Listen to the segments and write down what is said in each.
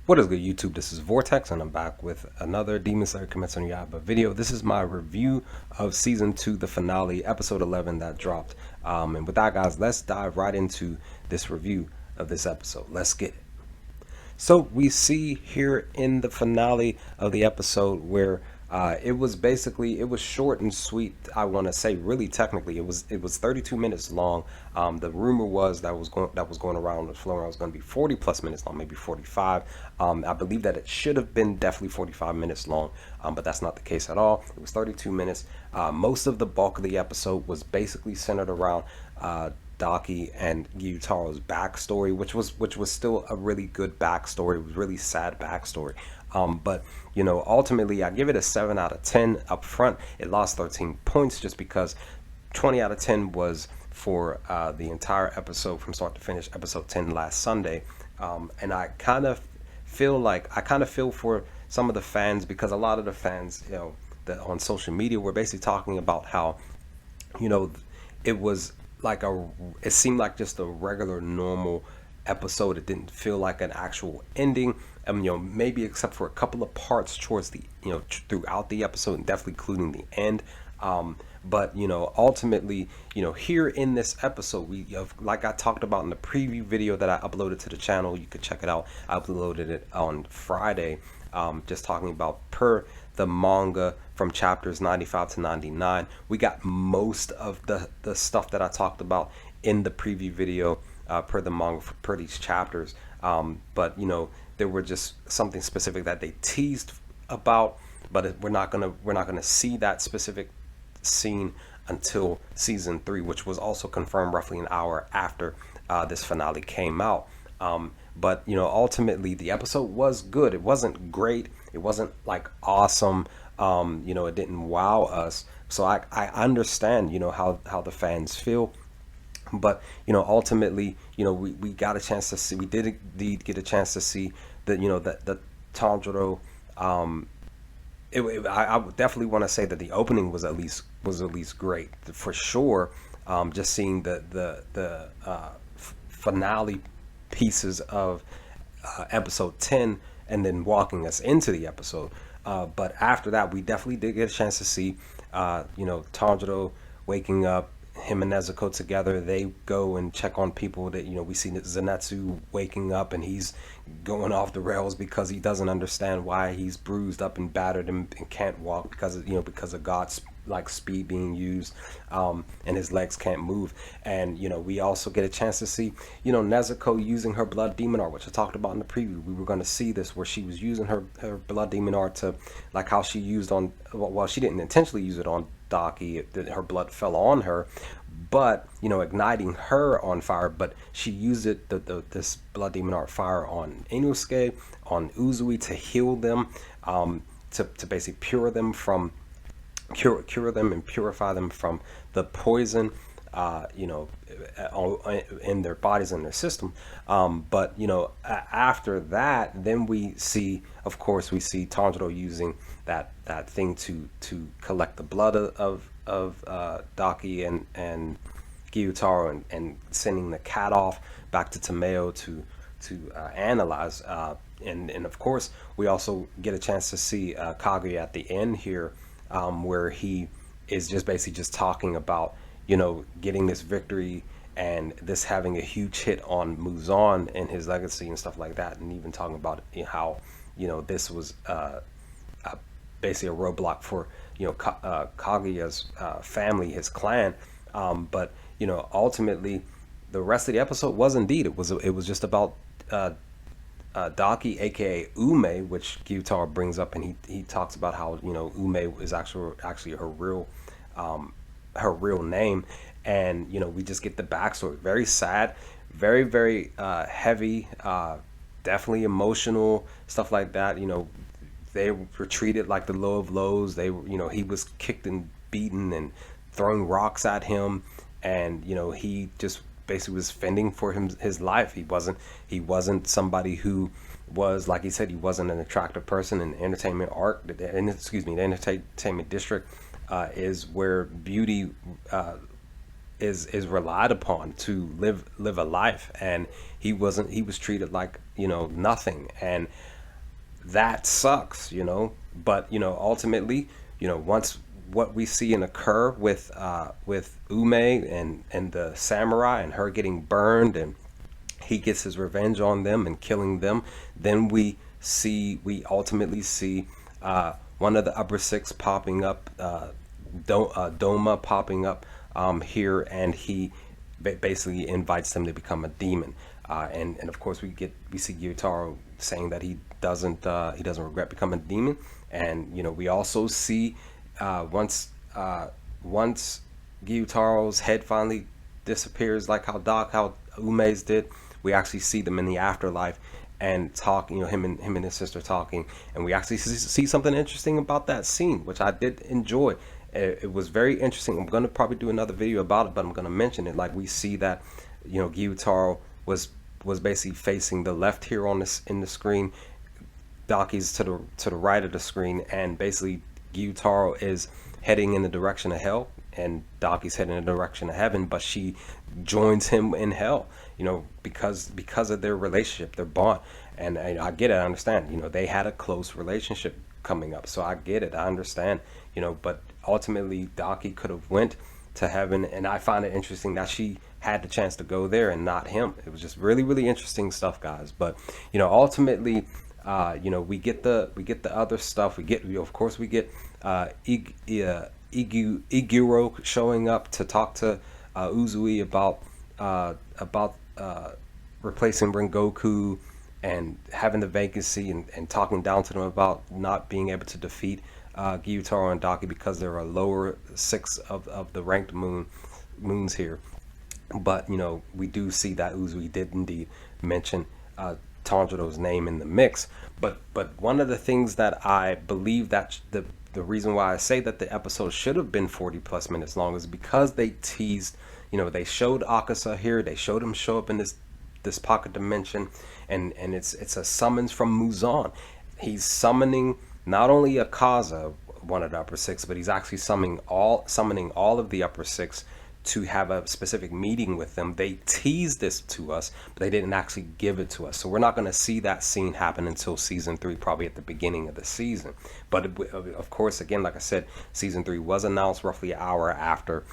What is good, YouTube? This is Vortex, and I'm back with another Demon Slayer Kimetsu no Yaiba video. This is my review of Season 2, the finale, Episode 11 that dropped. And with that, guys, let's dive right into this review of this episode. Let's get it. So we see here in the finale of the episode where it was short and sweet. I want to say, really, technically, it was 32 minutes long. The rumor was that was going around the floor. It was going to be 40 plus minutes long, maybe 45. I believe that it should have been definitely 45 minutes long, but that's not the case at all. It was 32 minutes. Most of the bulk of the episode was basically centered around Daki and Gyutaro's backstory, which was still a really good backstory. It was really sad backstory. But you know, ultimately, I give it a 7 out of 10 up front. It lost 13 points just because 20 out of 10 was for the entire episode from start to finish, episode 10 last Sunday. And I kind of feel for some of the fans, because a lot of the fans, you know, that on social media were basically talking about how, you know, it was like it seemed like just a regular normal episode. It didn't feel like an actual ending. You know, maybe except for a couple of parts towards the, you know, throughout the episode, and definitely including the end. But you know, ultimately, you know, here in this episode, we have, like I talked about in the preview video that I uploaded to the channel, you could check it out. I uploaded it on Friday, just talking about per the manga from chapters 95 to 99. We got most of the stuff that I talked about in the preview video per the manga, per these chapters. But you know, there were just something specific that they teased about, but we're not gonna see that specific scene until season 3, which was also confirmed roughly an hour after this finale came out. But you know, ultimately the episode was good. It wasn't great. It wasn't like awesome. You know, it didn't wow us. So I understand, you know, how the fans feel. But you know, ultimately, you know, we got a chance to see. We did indeed get a chance to see that, you know, that the Tanjiro. I would definitely want to say that the opening was at least great for sure. Just seeing the finale pieces of episode 10 and then walking us into the episode. But after that, we definitely did get a chance to see, you know, Tanjiro waking up. Him and Nezuko together, they go and check on people that, you know, we see Zenitsu waking up and he's going off the rails because he doesn't understand why he's bruised up and battered and can't walk because of, you know, because of God's like speed being used, and his legs can't move. And you know, we also get a chance to see, you know, Nezuko using her blood demon art, which I talked about in the preview. We were going to see this where she was using her blood demon art to, like how she used on, well, she didn't intentionally use it on Daki, her blood fell on her, but you know, igniting her on fire. But she used it, this blood demon art fire, on Inosuke, on Uzui, to heal them, to basically cure them and purify them from the poison, you know, in their bodies and their system. But you know, after that, then we see, of course, we see Tanjiro using that thing to collect the blood of Daki and Gyutaro, and sending the cat off back to Tomeo to analyze. And of course, we also get a chance to see Kaguya at the end here, where he is just basically just talking about, you know, getting this victory and this having a huge hit on Muzan and his legacy and stuff like that, and even talking about, you know, how, you know, this was basically a roadblock for, you know, Kaguya's family, his clan. But you know, ultimately, the rest of the episode was indeed, it was just about Daki, aka Ume, which Gyutaro brings up, and he talks about how, you know, Ume is actually her real name. And you know, we just get the backstory. Very sad, very, very heavy, definitely emotional, stuff like that. You know, they were treated like the low of lows. They were, you know, he was kicked and beaten and throwing rocks at him, and you know, he just basically was fending for his life. He wasn't somebody who was, like he said, he wasn't an attractive person in the entertainment the entertainment district is where beauty is relied upon to live a life, and he was treated like, you know, nothing, and that sucks, you know. But you know, ultimately, you know, once what we see and occur with Ume and the samurai and her getting burned, and he gets his revenge on them and killing them, then we ultimately see one of the upper six popping up, Doma popping up here, and he basically invites them to become a demon. And of course we see Gyutaro saying that he doesn't regret becoming a demon. And you know, we also see once Gyutaro's head finally disappears, like how Ume's did, we actually see them in the afterlife and talk, you know, him and his sister talking, and we actually see something interesting about that scene, which I did enjoy. It was very interesting. I'm going to probably do another video about it, but I'm going to mention it. Like, we see that, you know, Gyutaro was basically facing the left here on this in the screen. Daki's to the right of the screen, and basically Gyutaro is heading in the direction of hell, and Daki's heading in the direction of heaven, but she joins him in hell, you know, because of their relationship, their bond. And I get it, I understand, you know, they had a close relationship coming up, so I get it, I understand, you know. But ultimately Daki could have went to heaven, and I find it interesting that she had the chance to go there and not him. It was just really, really interesting stuff, guys. But you know, ultimately, you know, we get the other stuff. We get, of course, we get Iguro showing up to talk to Uzui about replacing Rengoku and having the vacancy, and talking down to them about not being able to defeat Gyutaro and Daki because there are lower six of the ranked moons here. But you know, we do see that Uzui did indeed mention Tanjiro's name in the mix. But one of the things that I believe that the reason why I say that the episode should have been 40+ minutes long is because they teased, you know, they showed Akaza here, they showed him show up in this pocket dimension, and it's a summons from Muzan. He's summoning not only Akaza, one of the upper six, but he's actually summoning all of the upper six to have a specific meeting with them. They teased this to us, but they didn't actually give it to us. So we're not going to see that scene happen until season 3, probably at the beginning of the season. But of course, again, like I said, season 3 was announced roughly an hour after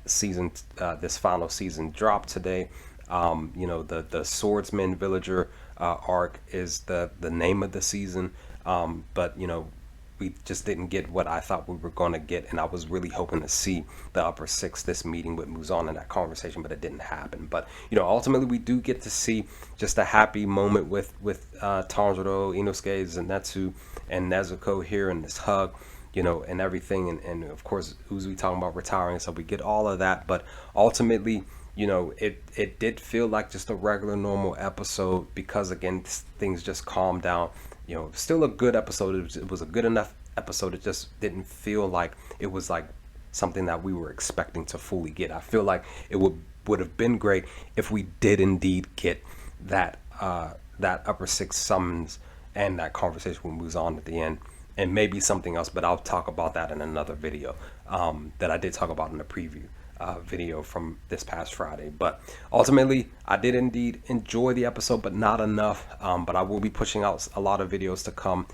this final season dropped today. You know, the Swordsman Villager arc is the name of the season. But you know, we just didn't get what I thought we were going to get, and I was really hoping to see the upper six, this meeting with Muzan and that conversation, but it didn't happen. But you know, ultimately we do get to see just a happy moment with Tanjiro, Inosuke, Zenitsu, and Nezuko here, and this hug, you know, and everything, and of course Uzui talking about retiring, so we get all of that. But ultimately, you know, it did feel like just a regular normal episode, because again, things just calmed down. You know, still a good episode. It was a good enough episode. It just didn't feel like it was like something that we were expecting to fully get. I feel like it would have been great if we did indeed get that upper six summons and that conversation with Muzan at the end, and maybe something else. But I'll talk about that in another video that I did talk about in the preview video from this past Friday. But ultimately, I did indeed enjoy the episode, but not enough. But I will be pushing out a lot of videos to come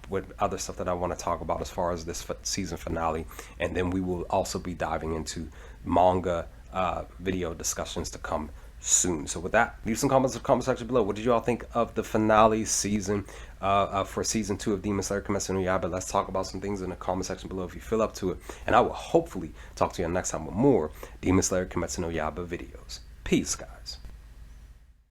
with other stuff that I want to talk about as far as this season finale, and then we will also be diving into manga video discussions to come soon. So with that, leave some comments in the comment section below. What did you all think of the finale season for season 2 of Demon Slayer Kimetsu no Yaiba? Let's talk about some things in the comment section below if you feel up to it, and I will hopefully talk to you next time with more Demon Slayer Kimetsu no Yaiba videos. Peace, guys.